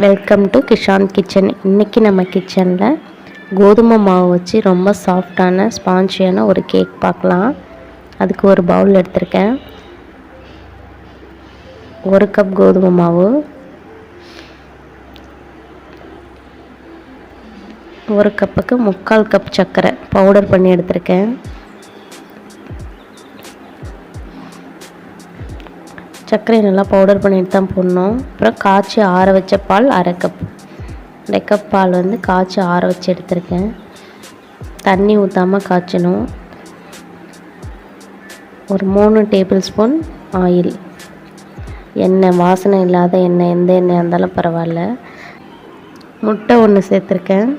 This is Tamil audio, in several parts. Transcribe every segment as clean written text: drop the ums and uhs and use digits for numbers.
Welcome to Kisan kitchen. இன்றைக்கி நம்ம கிச்சனில் கோதுமை மாவு வச்சு ரொம்ப சாஃப்டான ஸ்பான்ஜியான ஒரு கேக் பார்க்கலாம். அதுக்கு ஒரு பவுல் எடுத்திருக்கேன். 1 கப் கோதுமை மாவு, 1 கப்புக்கு 3/4 கப் சர்க்கரை பவுடர் பண்ணி எடுத்திருக்கேன். சர்க்கரை நல்லா பவுடர் பண்ணிட்டு தான் போடணும். அப்புறம் காய்ச்சி ஆற வச்ச பால் 1/2 கப், 1/2 கப் பால் காய்ச்சி ஆற வச்சு எடுத்திருக்கேன். தண்ணி ஊற்றாமல் காய்ச்சணும். ஒரு 3 டேபிள் ஸ்பூன் ஆயில், எண்ணெய், வாசனை இல்லாத எண்ணெய், எந்த எண்ணெயாக இருந்தாலும் பரவாயில்ல. முட்டை 1 சேர்த்துருக்கேன்.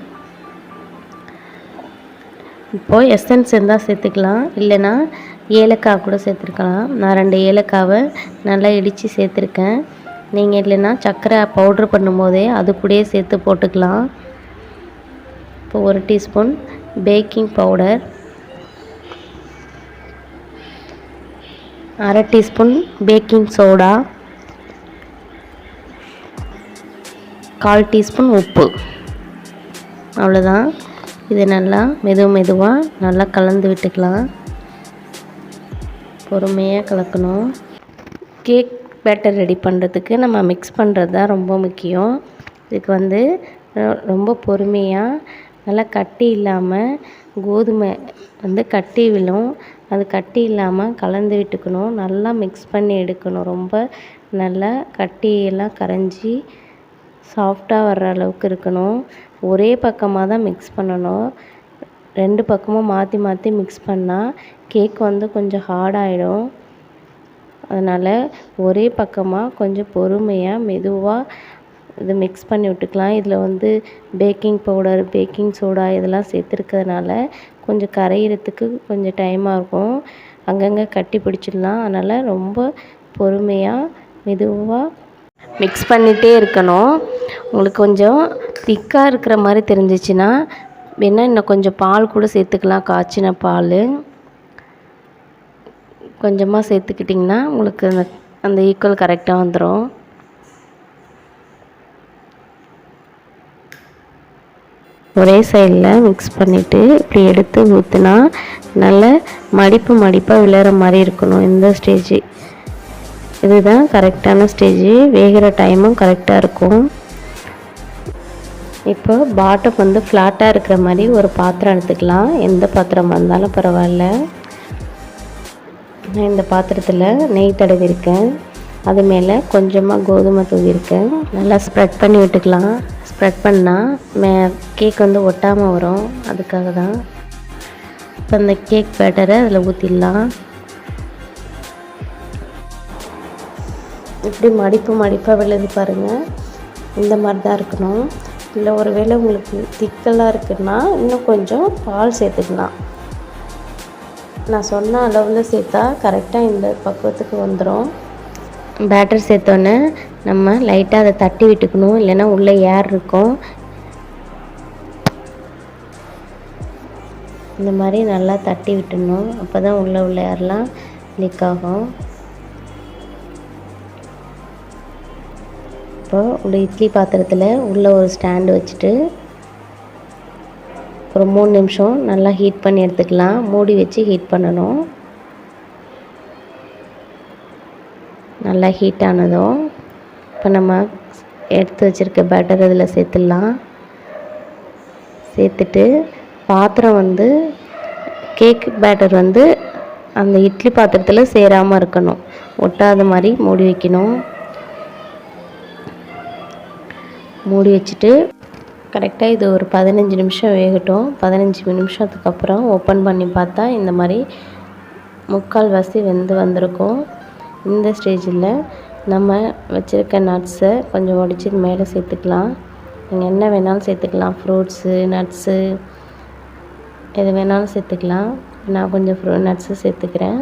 இப்போது எசன்ஸ் இருந்தால் சேர்த்துக்கலாம், இல்லைன்னா ஏலக்காய் கூட சேர்த்துருக்கலாம். நான் 2 ஏலக்காவை நல்லா இடித்து சேர்த்துருக்கேன். நீங்கள் இல்லைன்னா சர்க்கரை பவுட்ரு பண்ணும்போதே அது கூடயே சேர்த்து போட்டுக்கலாம். இப்போ 1 teaspoon baking powder, 1/2 teaspoon baking soda, 1/4 teaspoon உப்பு. அவ்வளோதான். இது நல்லா மெதுவாக நல்லா கலந்து விட்டுக்கலாம். பொறுமையாக கலக்கணும். கேக் பேட்டர் ரெடி பண்ணுறதுக்கு நம்ம மிக்ஸ் பண்ணுறது தான் ரொம்ப முக்கியம். இதுக்கு ரொம்ப பொறுமையாக நல்லா கட்டி இல்லாமல், கோதுமை கட்டி விழும், அது கட்டி இல்லாமல் கலந்து விட்டுக்கணும். நல்லா மிக்ஸ் பண்ணி எடுக்கணும். ரொம்ப நல்லா கட்டியெல்லாம் கரைஞ்சி சாஃப்டாக வர்ற அளவுக்கு இருக்கணும். ஒரே பக்கமாக தான் மிக்ஸ் பண்ணணும். 2 பக்கமும் மாற்றி மிக்ஸ் பண்ணால் கேக் கொஞ்சம் ஹார்டாகிடும். அதனால் ஒரே பக்கமாக கொஞ்சம் பொறுமையாக மெதுவாக இது மிக்ஸ் பண்ணி விட்டுக்கலாம். இதில் பேக்கிங் பவுடர், பேக்கிங் சோடா இதெல்லாம் சேர்த்துருக்கிறதுனால கொஞ்சம் கரையிறதுக்கு கொஞ்சம் டைமாக இருக்கும். அங்கங்கே கட்டி பிடிச்சிடலாம். அதனால் ரொம்ப பொறுமையாக மெதுவாக மிக்ஸ் பண்ணிகிட்டே இருக்கணும். உங்களுக்கு கொஞ்சம் திக்காக இருக்கிற மாதிரி தெரிஞ்சிச்சுன்னா வேணால் இன்னும் கொஞ்சம் பால் கூட சேர்த்துக்கலாம். காய்ச்சின பால் கொஞ்சமாக சேர்த்துக்கிட்டிங்கன்னா உங்களுக்கு அந்த ஈக்குவல் கரெக்டாக வந்துடும். ஒரே சைடில் மிக்ஸ் பண்ணிவிட்டு இப்படி எடுத்து ஊற்றினா நல்ல மடிப்பாக விழுற மாதிரி இருக்கணும். இந்த ஸ்டேஜ் இதுதான் கரெக்டான ஸ்டேஜ். வேகிற டைமும் கரெக்டாக இருக்கும். இப்போ பாட்டம் ஃப்ளாட்டாக இருக்கிற மாதிரி ஒரு பாத்திரம் எடுத்துக்கலாம். எந்த பாத்திரமாக இருந்தாலும் பரவாயில்ல. நான் இந்த பாத்திரத்தில் நெய் தடவிருக்கேன். அது மேலே கொஞ்சமாக கோதுமை தூவிருக்கேன். நல்லா ஸ்ப்ரெட் பண்ணி விட்டுக்கலாம். ஸ்ப்ரெட் பண்ணால் கேக் ஒட்டாமல் வரும். அதுக்காக தான். இப்போ இந்த கேக் பேட்டரை அதில் ஊற்றிடலாம். இப்படி மடிப்பாக விழுது பாருங்கள். இந்த மாதிரி தான் இருக்கணும். இல்லை ஒருவேளை உங்களுக்கு திக்கலாக இருக்குன்னா இன்னும் கொஞ்சம் பால் சேர்த்துக்கலாம். நான் சொன்ன அளவில் சேர்த்தா கரெக்டாக இந்த பக்குவத்துக்கு வந்துடும். பேட்டர் சேர்த்தோன்னே நம்ம லைட்டாக அதை தட்டி விட்டுக்கணும், இல்லைன்னா உள்ளே ஏர் இருக்கும். இந்த மாதிரி நல்லா தட்டி விட்டுடணும். அப்போ தான் உள்ள ஏர்லாம் லீக் ஆகும். இப்போ ஒரு இட்லி பாத்திரத்தில் உள்ளே ஒரு ஸ்டாண்டு வச்சுட்டு ஒரு 3 நிமிஷம் நல்லா ஹீட் பண்ணி எடுத்துக்கலாம். மூடி வச்சு ஹீட் பண்ணணும். நல்லா ஹீட் ஆனதும் இப்போ நம்ம எடுத்து வச்சுருக்க பேட்டர் அதில் சேர்த்துடலாம். சேர்த்துட்டு பாத்திரம் கேக் பேட்டர் அந்த இட்லி பாத்திரத்தில் சேராமல் இருக்கணும். ஒட்டாத மாதிரி மூடி வைக்கணும். மூடி வச்சுட்டு கரெக்டாக இது ஒரு 15 நிமிஷம் வேகட்டும். 15 நிமிஷத்துக்கு அப்புறம் ஓப்பன் பண்ணி பார்த்தா இந்த மாதிரி 3/4 வெந்து வந்திருக்கும். இந்த ஸ்டேஜில் நம்ம வச்சுருக்க நட்ஸை கொஞ்சம் உடைச்சி மேலே சேர்த்துக்கலாம். நீங்கள் என்ன வேணாலும் சேர்த்துக்கலாம். ஃப்ரூட்ஸு, நட்ஸு எது வேணாலும் சேர்த்துக்கலாம். நான் கொஞ்சம் நட்ஸு சேர்த்துக்கிறேன்.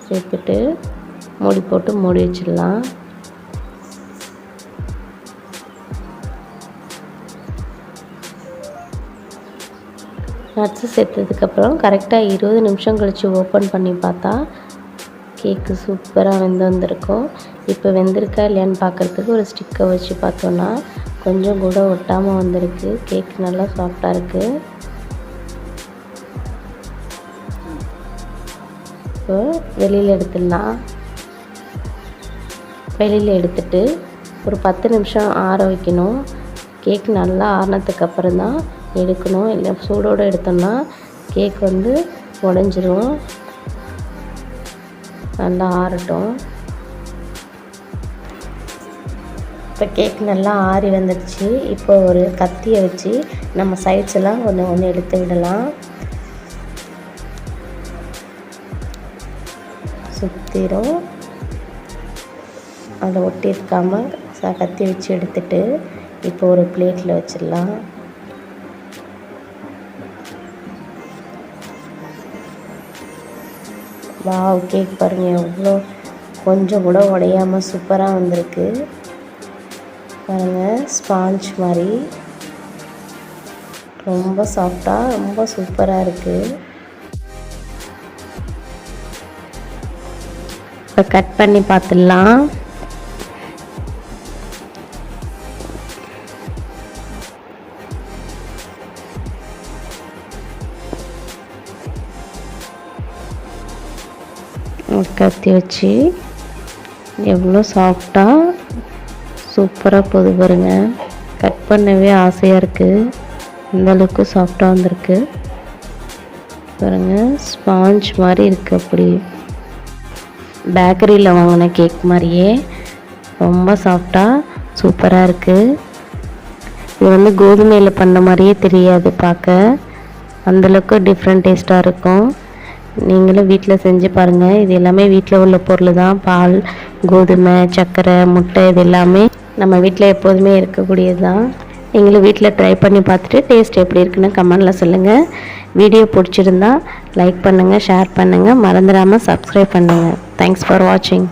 சேர்த்துட்டு மூடி போட்டு மூடி வச்சிடலாம். நட்ஸு சேர்த்ததுக்கப்புறம் கரெக்டாக 20 நிமிஷம் கழித்து ஓப்பன் பண்ணி பார்த்தா கேக்கு சூப்பராக வெந்து வந்திருக்கும். இப்போ வெந்திருக்கா இல்லையான்னு பார்க்குறதுக்கு ஒரு ஸ்டிக்கை வச்சு பார்த்தோன்னா கொஞ்சம் கூட ஒட்டாமல் வந்திருக்கு. கேக் நல்லா சாஃப்டாக இருக்குது. இப்போ வெளியில் எடுத்துடலாம். வெளியில் எடுத்துட்டு ஒரு 10 நிமிஷம் ஆற வைக்கணும். கேக் நல்லா ஆறினதுக்கு அப்புறம் தான் எடுக்கணும். இல்லை சூடோடு எடுத்தோம்னா கேக் வந்து உடஞ்சிரும். நல்லா ஆறட்டும். இப்போ கேக் நல்லா ஆறி வந்துடுச்சு. இப்போ ஒரு கத்தியை வச்சு நம்ம சைட்ஸ் எல்லாம் ஒன்று எடுத்து விடலாம். சுற்றிரும் அதை ஒட்டி இருக்காமல் கத்தி வச்சு எடுத்துட்டு இப்போ ஒரு பிளேட்டில் வச்சிடலாம். வாவ், கேக் பாருங்கள் எவ்வளோ கொஞ்சம் கூட உடையாமல் சூப்பராக வந்திருக்கு பாருங்கள். ஸ்பாஞ்ச் மாதிரி ரொம்ப சாஃப்டாக ரொம்ப சூப்பராக இருக்குது. இப்போ கட் பண்ணி பார்த்துடலாம். கத்தி வச்சு எவ்வளோ சாஃப்டாக சூப்பராக போகுது பாருங்க. கட் பண்ணவே ஆசையாக இருக்குது. அந்தளவுக்கு சாஃப்டாக வந்திருக்கு பாருங்க. ஸ்பாஞ்ச் மாதிரி இருக்குது. அப்படி பேக்கரியில் வாங்கின கேக் மாதிரியே ரொம்ப சாஃப்டாக சூப்பராக இருக்குது. இது வந்து கோதுமையில் பண்ண மாதிரியே தெரியாது பார்க்க. அந்தளவுக்கு டிஃப்ரெண்ட் டேஸ்ட்டாக இருக்கும். நீங்களும் வீட்டில் செஞ்சு பாருங்கள். இது எல்லாமே வீட்டில் உள்ள பொருள் தான். பால், கோதுமை, சர்க்கரை, முட்டை, இது எல்லாமே நம்ம வீட்டில் எப்போதுமே இருக்கக்கூடியது தான். நீங்களும் வீட்டில் ட்ரை பண்ணி பார்த்துட்டு டேஸ்ட் எப்படி இருக்குன்னு கமெண்டில் சொல்லுங்கள். வீடியோ பிடிச்சிருந்தா லைக் பண்ணுங்கள், ஷேர் பண்ணுங்கள், மறந்துடாமல் சப்ஸ்கிரைப் பண்ணுங்கள். தேங்க்ஸ் ஃபார் வாட்சிங்.